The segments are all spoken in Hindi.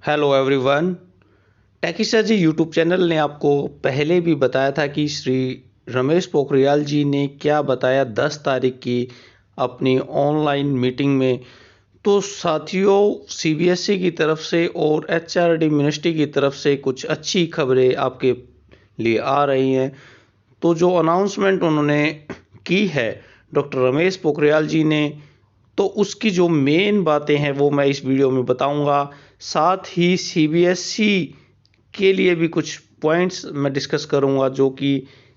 Hello everyone. टेकिसा जी यूट्यूब चैनल ने आपको पहले भी बताया था कि श्री रमेश पोखरियाल जी ने क्या बताया 10 तारीख की अपनी ऑनलाइन मीटिंग में। तो साथियों, सीबीएसई की तरफ से और एचआरडी मिनिस्ट्री की तरफ से कुछ अच्छी खबरें आपके लिए आ रही हैं। तो जो अनाउंसमेंट उन्होंने की है डॉक्टर रमेश पोखरियाल जी ने, तो उसकी जो मेन बातें हैं वो मैं इस वीडियो में बताऊंगा। साथ ही सीबीएसई के लिए भी कुछ पॉइंट्स मैं डिस्कस करूंगा जो कि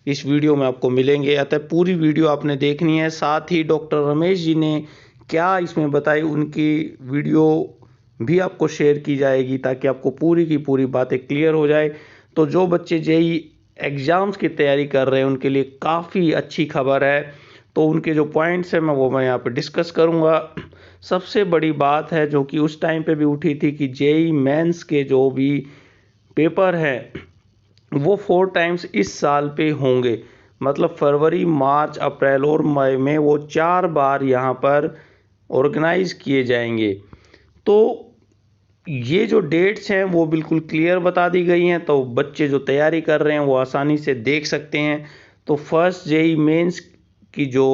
इस वीडियो में आपको मिलेंगे। अतः पूरी वीडियो आपने देखनी है। साथ ही डॉक्टर रमेश जी ने क्या इसमें बताई, उनकी वीडियो भी आपको शेयर की जाएगी ताकि आपको पूरी की पूरी बातें क्लियर हो जाए। तो जो बच्चे जेई एग्ज़ाम्स की तैयारी कर रहे हैं उनके लिए काफ़ी अच्छी खबर है। तो उनके जो पॉइंट्स हैं मैं यहाँ पे डिस्कस करूँगा। सबसे बड़ी बात है जो कि उस टाइम पे भी उठी थी कि जेई मेंस के जो भी पेपर हैं वो 4 टाइम्स इस साल पे होंगे। मतलब फरवरी, मार्च, अप्रैल और मई में वो 4 बार यहाँ पर ऑर्गेनाइज किए जाएंगे। तो ये जो डेट्स हैं वो बिल्कुल क्लियर बता दी गई हैं, तो बच्चे जो तैयारी कर रहे हैं वो आसानी से देख सकते हैं। तो फर्स्ट जेई मेंस की जो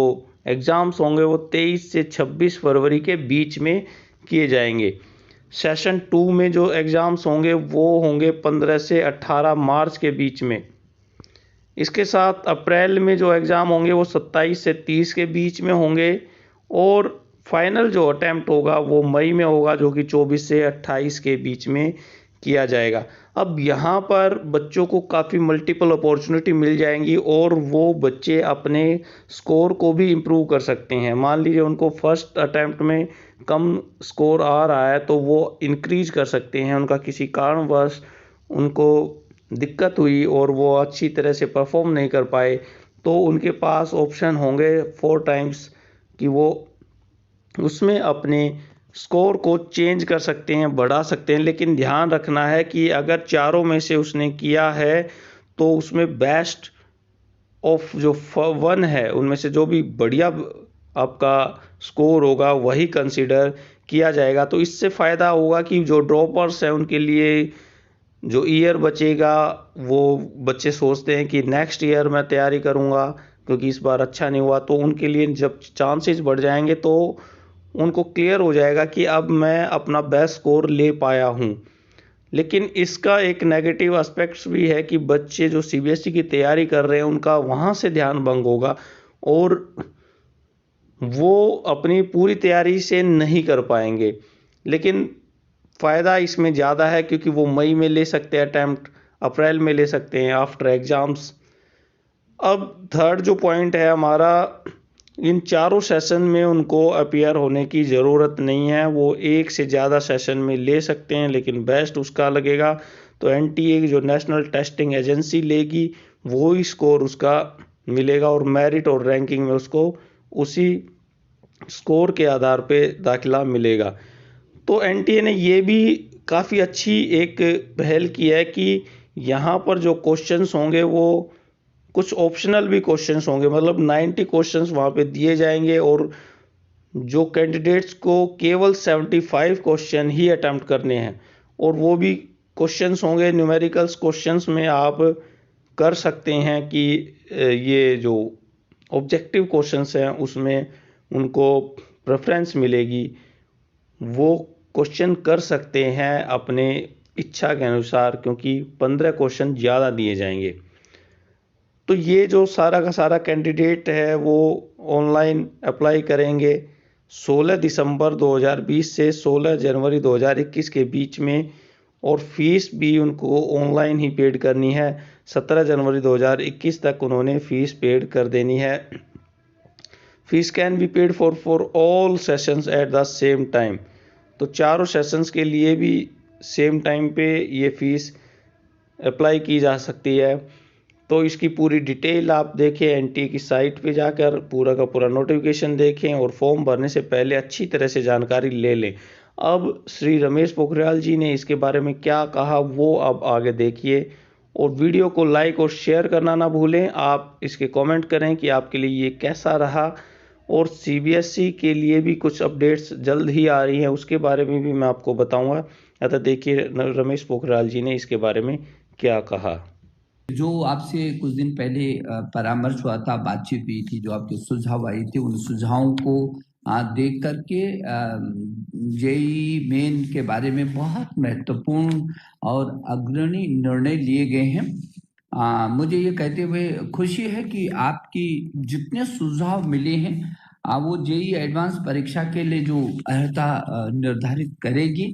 एग्ज़ाम्स होंगे वो 23 से 26 फरवरी के बीच में किए जाएंगे। सेशन 2 में जो एग्ज़ाम्स होंगे वो होंगे 15 से 18 मार्च के बीच में। इसके साथ अप्रैल में जो एग्ज़ाम होंगे वो 27 से 30 के बीच में होंगे। और फाइनल जो अटैम्प्ट होगा वो मई में होगा जो कि 24 से 28 के बीच में किया जाएगा। अब यहाँ पर बच्चों को काफ़ी मल्टीपल अपॉर्चुनिटी मिल जाएंगी और वो बच्चे अपने स्कोर को भी इम्प्रूव कर सकते हैं। मान लीजिए उनको फर्स्ट अटैम्प्ट में कम स्कोर आ रहा है तो वो इंक्रीज कर सकते हैं। उनका किसी कारणवश उनको दिक्कत हुई और वो अच्छी तरह से परफॉर्म नहीं कर पाए तो उनके पास ऑप्शन होंगे 4 टाइम्स कि वो उसमें अपने स्कोर को चेंज कर सकते हैं, बढ़ा सकते हैं। लेकिन ध्यान रखना है कि अगर चारों में से उसने किया है तो उसमें बेस्ट ऑफ जो 1 है उनमें से जो भी बढ़िया आपका स्कोर होगा वही कंसीडर किया जाएगा। तो इससे फ़ायदा होगा कि जो ड्रॉपर्स हैं उनके लिए जो ईयर बचेगा, वो बच्चे सोचते हैं कि नेक्स्ट ईयर मैं तैयारी करूंगा क्योंकि इस बार अच्छा नहीं हुआ, तो उनके लिए जब चांसेस बढ़ जाएंगे तो उनको क्लियर हो जाएगा कि अब मैं अपना बेस्ट स्कोर ले पाया हूं। लेकिन इसका एक नेगेटिव एस्पेक्ट्स भी है कि बच्चे जो सीबीएसई की तैयारी कर रहे हैं उनका वहां से ध्यान भंग होगा और वो अपनी पूरी तैयारी से नहीं कर पाएंगे। लेकिन फ़ायदा इसमें ज़्यादा है क्योंकि वो मई में ले सकते हैं अटैम्प्ट, अप्रैल में ले सकते हैं आफ्टर एग्ज़ाम्स। अब थर्ड जो पॉइंट है हमारा, इन चारों सेशन में उनको अपीयर होने की ज़रूरत नहीं है। वो एक से ज़्यादा सेशन में ले सकते हैं लेकिन बेस्ट उसका लगेगा तो एनटीए की जो नेशनल टेस्टिंग एजेंसी लेगी वो ही स्कोर उसका मिलेगा और मेरिट और रैंकिंग में उसको उसी स्कोर के आधार पे दाखिला मिलेगा। तो एनटीए ने ये भी काफ़ी अच्छी एक पहल की है कि यहाँ पर जो क्वेश्चंस होंगे वो कुछ ऑप्शनल भी क्वेश्चंस होंगे। मतलब 90 क्वेश्चंस वहाँ पे दिए जाएंगे और जो कैंडिडेट्स को केवल 75 क्वेश्चन ही अटेम्प्ट करने हैं और वो भी क्वेश्चंस होंगे न्यूमेरिकल्स क्वेश्चंस में आप कर सकते हैं कि ये जो ऑब्जेक्टिव क्वेश्चंस हैं उसमें उनको प्रेफरेंस मिलेगी। वो क्वेश्चन कर सकते हैं अपने इच्छा के अनुसार क्योंकि 15 क्वेश्चन ज़्यादा दिए जाएंगे। तो ये जो सारा का सारा कैंडिडेट है वो ऑनलाइन अप्लाई करेंगे 16 दिसंबर 2020 से 16 जनवरी 2021 के बीच में और फीस भी उनको ऑनलाइन ही पेड करनी है। 17 जनवरी 2021 तक उन्होंने फ़ीस पेड कर देनी है। Fees can be paid for all sessions at the same time. तो चारों सेशंस के लिए भी सेम टाइम पे ये फ़ीस अप्लाई की जा सकती है। तो इसकी पूरी डिटेल आप देखें एनटीए की साइट पे जाकर, पूरा का पूरा नोटिफिकेशन देखें और फॉर्म भरने से पहले अच्छी तरह से जानकारी ले लें। अब श्री रमेश पोखरियाल जी ने इसके बारे में क्या कहा वो अब आगे देखिए और वीडियो को लाइक और शेयर करना ना भूलें। आप इसके कमेंट करें कि आपके लिए ये कैसा रहा और सीबीएसई के लिए भी कुछ अपडेट्स जल्द ही आ रही हैं, उसके बारे में भी मैं आपको बताऊंगा। अतः देखिए रमेश पोखरियाल जी ने इसके बारे में क्या कहा। जो आपसे कुछ दिन पहले परामर्श हुआ था, बातचीत हुई थी, जो आपके सुझाव आए थे, उन सुझावों को देख करके जेई मेन के बारे में बहुत महत्वपूर्ण और अग्रणी निर्णय लिए गए हैं। मुझे ये कहते हुए खुशी है कि आपकी जितने सुझाव मिले हैं वो जेई एडवांस परीक्षा के लिए जो अर्हता निर्धारित करेगी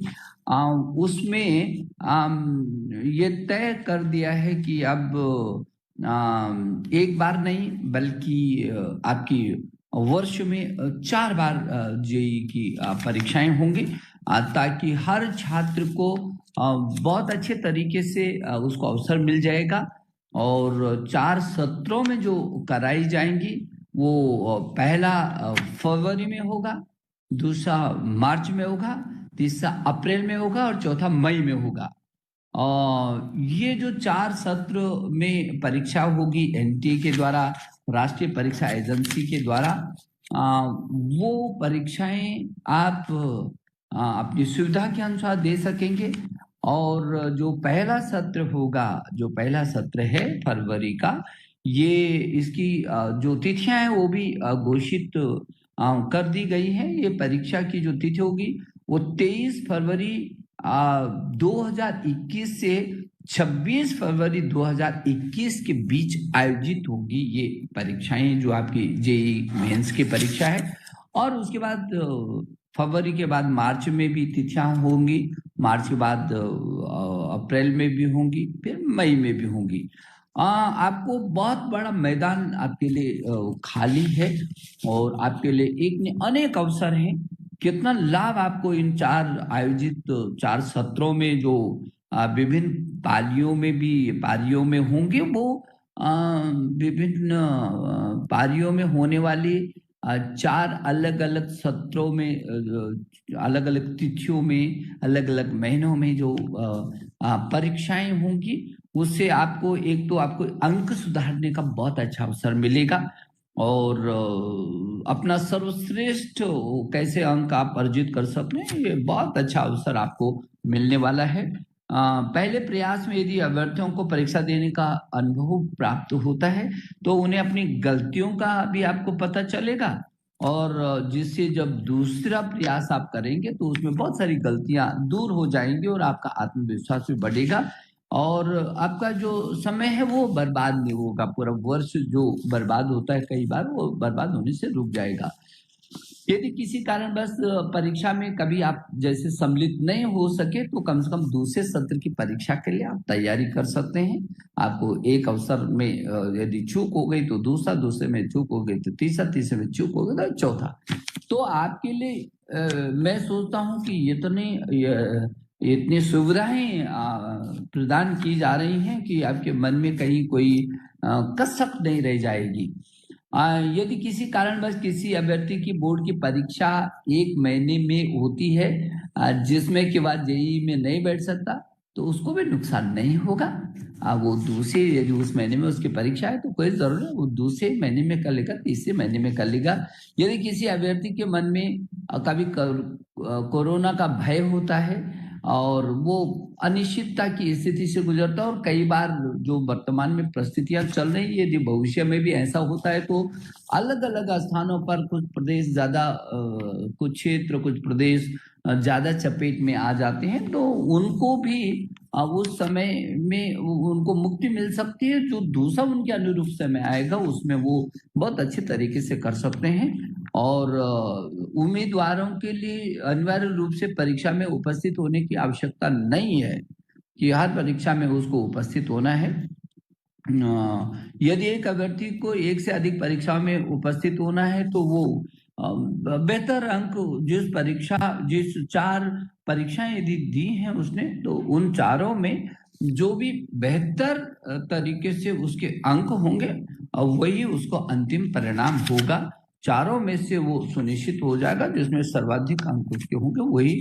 उसमें ये तय कर दिया है कि अब एक बार नहीं बल्कि आपकी वर्ष में 4 बार जेई की परीक्षाएं होंगी, ताकि हर छात्र को बहुत अच्छे तरीके से उसको अवसर मिल जाएगा। और 4 सत्रों में जो कराई जाएंगी वो पहला फरवरी में होगा, दूसरा मार्च में होगा, तीसरा अप्रैल में होगा और चौथा मई में होगा। और ये जो 4 सत्र में परीक्षा होगी एनटीए के द्वारा, राष्ट्रीय परीक्षा एजेंसी के द्वारा, वो परीक्षाएं आप अपनी सुविधा के अनुसार दे सकेंगे। और जो पहला सत्र होगा, जो पहला सत्र है फरवरी का, ये इसकी जो तिथियां हैं वो भी घोषित कर दी गई है। ये परीक्षा की जो तिथि होगी वो 23 फरवरी 2021 से 26 फरवरी 2021 के बीच आयोजित होगी ये परीक्षाएं, जो आपकी जेई मेंस की परीक्षा है। और उसके बाद फरवरी के बाद मार्च में भी तिथियां होंगी, मार्च के बाद अप्रैल में भी होंगी, फिर मई में भी होंगी। आपको बहुत बड़ा मैदान आपके लिए खाली है और आपके लिए एक अनेक अवसर हैं। कितना लाभ आपको इन 4 आयोजित 4 सत्रों में जो विभिन्न पारियों में होंगे, वो विभिन्न पारियों में होने वाली 4 अलग अलग सत्रों में, अलग अलग तिथियों में, अलग अलग महीनों में जो परीक्षाएं होंगी, उससे आपको एक तो आपको अंक सुधारने का बहुत अच्छा अवसर मिलेगा और अपना सर्वश्रेष्ठ कैसे अंक आप अर्जित कर सकते हैं, ये बहुत अच्छा अवसर आपको मिलने वाला है। पहले प्रयास में यदि अभ्यर्थियों को परीक्षा देने का अनुभव प्राप्त होता है तो उन्हें अपनी गलतियों का भी आपको पता चलेगा, और जिससे जब दूसरा प्रयास आप करेंगे तो उसमें बहुत सारी गलतियां दूर हो जाएंगी और आपका आत्मविश्वास भी बढ़ेगा और आपका जो समय है वो बर्बाद नहीं होगा। पूरा वर्ष जो बर्बाद होता है कई बार, वो बर्बाद होने से रुक जाएगा। यदि किसी कारणवश परीक्षा में कभी आप जैसे सम्मिलित नहीं हो सके तो कम से कम दूसरे सत्र की परीक्षा के लिए आप तैयारी कर सकते हैं। आपको एक अवसर में यदि चूक हो गई तो दूसरा, दूसरे में चूक हो गई तो तीसरा, तीसरे में चूक हो गई तो चौथा। तो आपके लिए मैं सोचता हूँ कि इतनी सुविधाएं प्रदान की जा रही हैं कि आपके मन में कहीं कोई कसक नहीं रह जाएगी। यदि किसी कारणवश किसी अभ्यर्थी की बोर्ड की परीक्षा 1 महीने में होती है जिसमें के बाद जेईई में नहीं बैठ सकता, तो उसको भी नुकसान नहीं होगा। वो दूसरे, यदि उस महीने में उसकी परीक्षा है तो कोई जरूरत नहीं, वो दूसरे महीने में कर लेगा, तीसरे महीने में कर लेगा। यदि किसी अभ्यर्थी के मन में कभी कोरोना का भय होता है और वो अनिश्चितता की स्थिति से गुजरता है, और कई बार जो वर्तमान में परिस्थितियां चल रही है, यदि भविष्य में भी ऐसा होता है तो अलग अलग स्थानों पर कुछ प्रदेश ज्यादा, कुछ क्षेत्र, कुछ प्रदेश ज्यादा चपेट में आ जाते हैं, तो उनको भी उस समय में उनको मुक्ति मिल सकती है। जो दूसरा उनके अनुरूप समय आएगा उसमें वो बहुत अच्छे तरीके से कर सकते हैं। और उम्मीदवारों के लिए अनिवार्य रूप से परीक्षा में उपस्थित होने की आवश्यकता नहीं है कि हर परीक्षा में उसको उपस्थित होना है। यदि एक अभ्यर्थी को एक से अधिक परीक्षाओं में उपस्थित होना है तो वो बेहतर अंक, जिस 4 परीक्षाएं यदि दी हैं उसने, तो उन चारों में जो भी बेहतर तरीके से उसके अंक होंगे वही उसको अंतिम परिणाम होगा। चारों में से वो सुनिश्चित हो जाएगा, जिसमें सर्वाधिक अंक उसके होंगे वही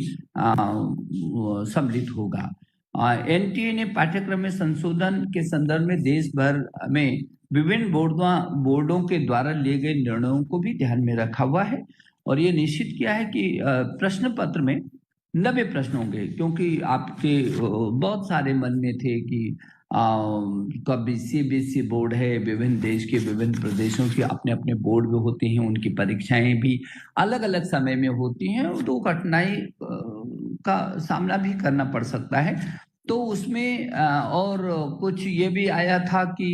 सम्मिलित होगा। एनटीए ने पाठ्यक्रम में संशोधन के संदर्भ में देश भर में विभिन्न बोर्डों के द्वारा लिए गए निर्णयों को भी ध्यान में रखा हुआ है और ये निश्चित किया है कि प्रश्न पत्र में 90 प्रश्न होंगे, क्योंकि आपके बहुत सारे मन में थे कि कभी सीबीएसई बोर्ड है, विभिन्न देश के विभिन्न प्रदेशों के अपने अपने बोर्ड भी होते हैं, उनकी परीक्षाएं भी अलग अलग समय में होती हैं, तो कठिनाई का सामना भी करना पड़ सकता है। तो उसमें और कुछ ये भी आया था कि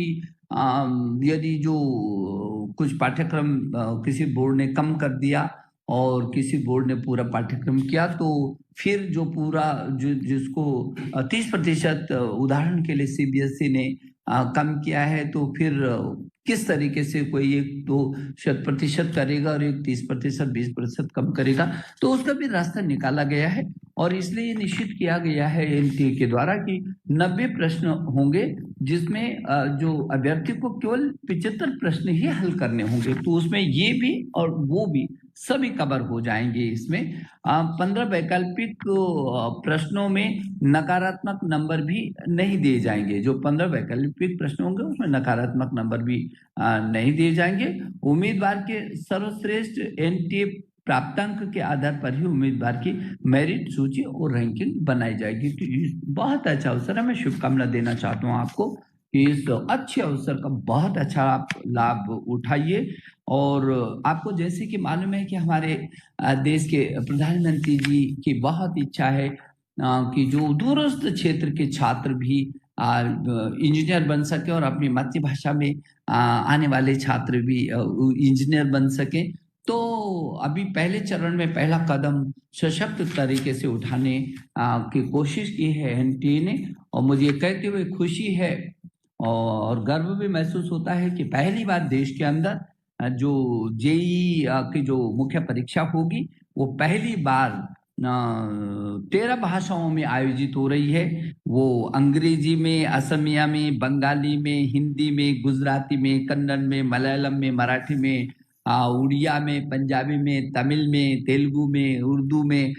यदि जो कुछ पाठ्यक्रम किसी बोर्ड ने कम कर दिया और किसी बोर्ड ने पूरा पाठ्यक्रम किया, तो फिर जो पूरा जिसको 30% उदाहरण के लिए सीबीएसई ने कम किया है, तो फिर किस तरीके से कोई एक तो 100% करेगा और एक 30% 20% कम करेगा, तो उसका भी रास्ता निकाला गया है और इसलिए निश्चित किया गया है एनटीए के द्वारा कि 90 प्रश्न होंगे, जिसमें जो अभ्यर्थी को केवल 75 प्रश्न ही हल करने होंगे। तो उसमें ये भी और वो भी सभी कवर हो जाएंगे। इसमें 15 वैकल्पिक प्रश्नों में नकारात्मक नंबर भी नहीं दिए जाएंगे। जो 15 वैकल्पिक प्रश्न होंगे उसमें नकारात्मक नंबर भी नहीं दिए जाएंगे। उम्मीदवार के सर्वश्रेष्ठ एनटीए प्राप्तांक के आधार पर ही उम्मीदवार की मेरिट सूची और रैंकिंग बनाई जाएगी। तो बहुत अच्छा अवसर है, मैं शुभकामना देना चाहता हूँ आपको कि इस अच्छे अवसर का बहुत अच्छा आप लाभ उठाइए। और आपको जैसे कि मालूम है कि हमारे देश के प्रधानमंत्री जी की बहुत इच्छा है कि जो दूरस्थ क्षेत्र के छात्र भी इंजीनियर बन सके और अपनी मातृभाषा में आने वाले छात्र भी इंजीनियर बन सके। तो अभी पहले चरण में पहला कदम सशक्त तरीके से उठाने की कोशिश की है एनटीए ने, और मुझे कहते हुए खुशी है और गर्व भी महसूस होता है कि पहली बार देश के अंदर जो जेई की जो मुख्य परीक्षा होगी वो पहली बार 13 भाषाओं में आयोजित हो रही है। वो अंग्रेजी में, असमिया में, बंगाली में, हिंदी में, गुजराती में, कन्नड़ में, मलयालम में, मराठी में, उड़िया में, पंजाबी में, तमिल में, तेलुगु में, उर्दू में,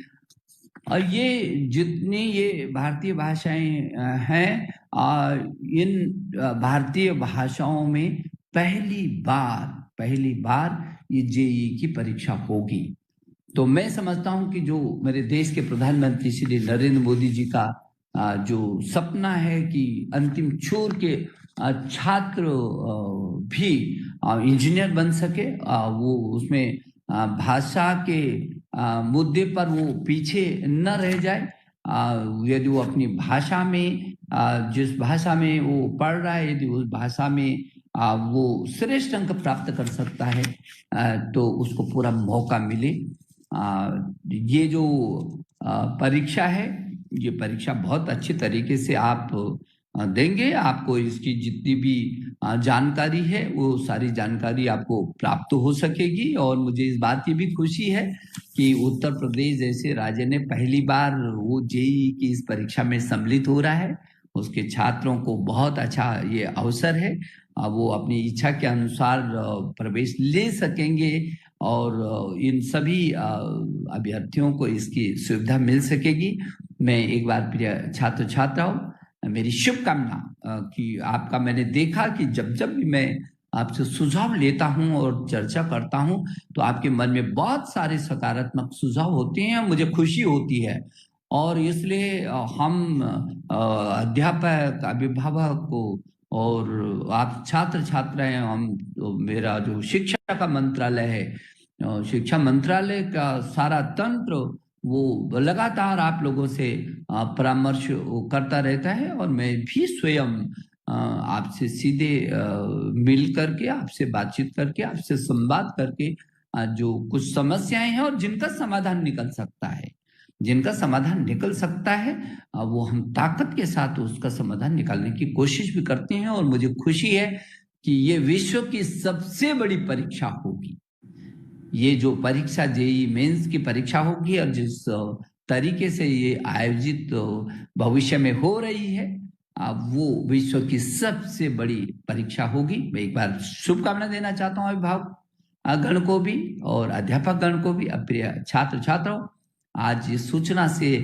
और ये जितनी ये भारतीय भाषाएं हैं, इन भारतीय भाषाओं में पहली बार ये जेई की परीक्षा होगी। तो मैं समझता हूं कि जो मेरे देश के प्रधानमंत्री श्री नरेंद्र मोदी जी का जो सपना है कि अंतिम छोर के छात्र भी इंजीनियर बन सके, वो उसमें भाषा के मुद्दे पर वो पीछे न रह जाए। यदि वो अपनी भाषा में जिस भाषा में वो पढ़ रहा है, यदि उस भाषा में वो श्रेष्ठ अंक प्राप्त कर सकता है, तो उसको पूरा मौका मिले। ये जो परीक्षा है, ये परीक्षा बहुत अच्छे तरीके से आप देंगे। आपको इसकी जितनी भी जानकारी है वो सारी जानकारी आपको प्राप्त हो सकेगी। और मुझे इस बात की भी खुशी है कि उत्तर प्रदेश जैसे राज्य ने पहली बार वो जेई की इस परीक्षा में सम्मिलित हो रहा है। उसके छात्रों को बहुत अच्छा ये अवसर है, वो अपनी इच्छा के अनुसार प्रवेश ले सकेंगे और इन सभी अभ्यर्थियों को इसकी सुविधा मिल सकेगी। मैं एक बार प्रिय छात्र छात्राओं, मेरी शुभकामना कि आपका मैंने देखा कि जब भी मैं आपसे सुझाव लेता हूं और चर्चा करता हूं तो आपके मन में बहुत सारे सकारात्मक सुझाव होते हैं, मुझे खुशी होती है। और इसलिए हम अध्यापक, अभिभावक को और आप छात्र छात्राएं, हम तो मेरा जो शिक्षा का मंत्रालय है, शिक्षा मंत्रालय का सारा तंत्र वो लगातार आप लोगों से परामर्श करता रहता है। और मैं भी स्वयं आपसे सीधे मिल करके, आपसे बातचीत करके, आपसे संवाद करके जो कुछ समस्याएं हैं और जिनका समाधान निकल सकता है, वो हम ताकत के साथ उसका समाधान निकालने की कोशिश भी करते हैं। और मुझे खुशी है कि ये विश्व की सबसे बड़ी परीक्षा होगी। ये जो परीक्षा जेई मेंस की परीक्षा होगी और जिस तरीके से ये आयोजित भविष्य में हो रही है, वो विश्व की सबसे बड़ी परीक्षा होगी। मैं एक बार शुभकामना देना चाहता हूँ अभिभावक गण को भी और अध्यापक गण को भी। प्रिय छात्र छात्राओं, आज इस सूचना से